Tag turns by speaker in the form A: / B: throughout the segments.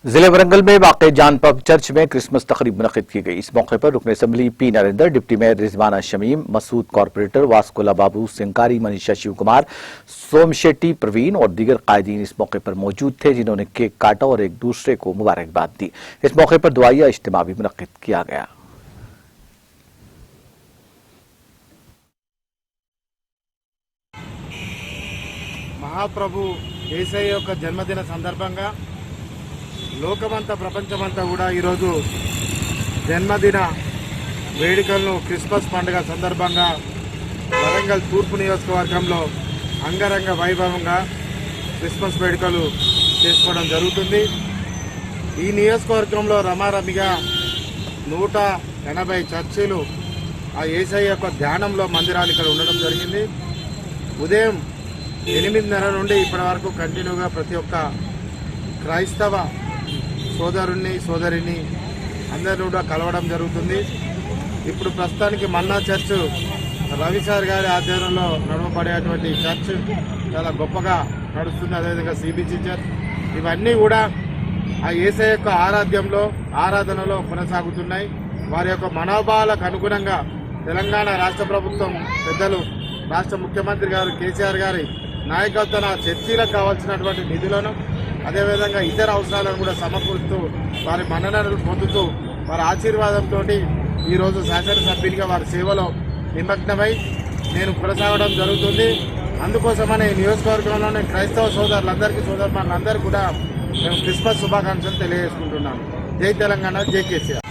A: जिले वरंगल में वाक़ जान पग चर्च में क्रिसमस तकरीब मुनक़िद की गई। इस मौके पर रुकन assembly P Narendra, deputy mayor Rizwana Shamim, Masood corporator वास्कोला बाबू, सिंकारी, मनीषा शिव कुमार, सोमशेट्टी प्रवीण और दीगर कायदीन इस मौके पर मौजूद थे, जिन्होंने केक काटा और एक दूसरे को मुबारकबाद दी। इस मौके पर दुआया इज्तिमा भी मुनक़िद किया गया।
B: మహాప్రభు యేసయ్య యొక్క జన్మదిన సందర్భంగా లోకమంతా ప్రపంచమంతా కూడా ఈరోజు జన్మదిన వేడుకలను క్రిస్మస్ పండుగ సందర్భంగా వరంగల్ తూర్పు నియోజకవర్గంలో అంగరంగ వైభవంగా క్రిస్మస్ వేడుకలు చేసుకోవడం జరుగుతుంది। ఈ నియోజకవర్గంలో రమారమిగా 180 చర్చిలు ఆ యేసయ్య యొక్క ధ్యానంలో మందిరాలు ఇక్కడ ఉండడం జరిగింది। ఉదయం 8:30 నుండి ఇప్పటి వరకు కంటిన్యూగా ప్రతి ఒక్క క్రైస్తవ సోదరుని సోదరిని అందరూ కూడా కలవడం జరుగుతుంది। ఇప్పుడు ప్రస్తుతానికి మన్నా చర్చ్ రవి సార్ గారి ఆధ్వర్యంలో నడవబడేటువంటి చర్చ్ చాలా గొప్పగా నడుస్తుంది। అదేవిధంగా సిబిసి చర్చ్, ఇవన్నీ కూడా ఆ యేసయ్య యొక్క ఆరాధనలో కొనసాగుతున్నాయి। వారి యొక్క మనోభావాలకు అనుగుణంగా తెలంగాణ రాష్ట్ర ప్రభుత్వం పెద్దలు రాష్ట్ర ముఖ్యమంత్రి గారు కేసీఆర్ గారి నాయకత్వాన చర్చీలకు కావాల్సినటువంటి నిధులను అదేవిధంగా ఇతర అవసరాలను కూడా సమకూరుస్తూ వారి మన్ననలు పొందుతూ వారి ఆశీర్వాదంతో ఈరోజు శాసనసభ్యునిగా వారి సేవలో నిమగ్నమై నేను కొనసాగడం జరుగుతుంది। అందుకోసమనే నియోజకవర్గంలోని క్రైస్తవ సోదరులందరికీ సోదరులందరికీ కూడా మేము క్రిస్మస్ శుభాకాంక్షలు తెలియజేసుకుంటున్నాము। జై తెలంగాణ, జై కేసీఆర్।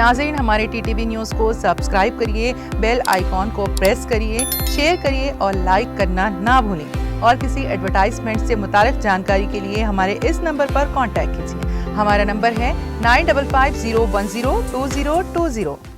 C: नाज़रीन, हमारे टीटीवी न्यूज़ को सब्सक्राइब करिए, बेल आइकॉन को प्रेस करिए, शेयर करिए और लाइक करना ना भूलें। और किसी एडवर्टाइजमेंट से मुताल्लिक़ जानकारी के लिए हमारे इस नंबर पर कांटेक्ट कीजिए। हमारा नंबर है 9550102020।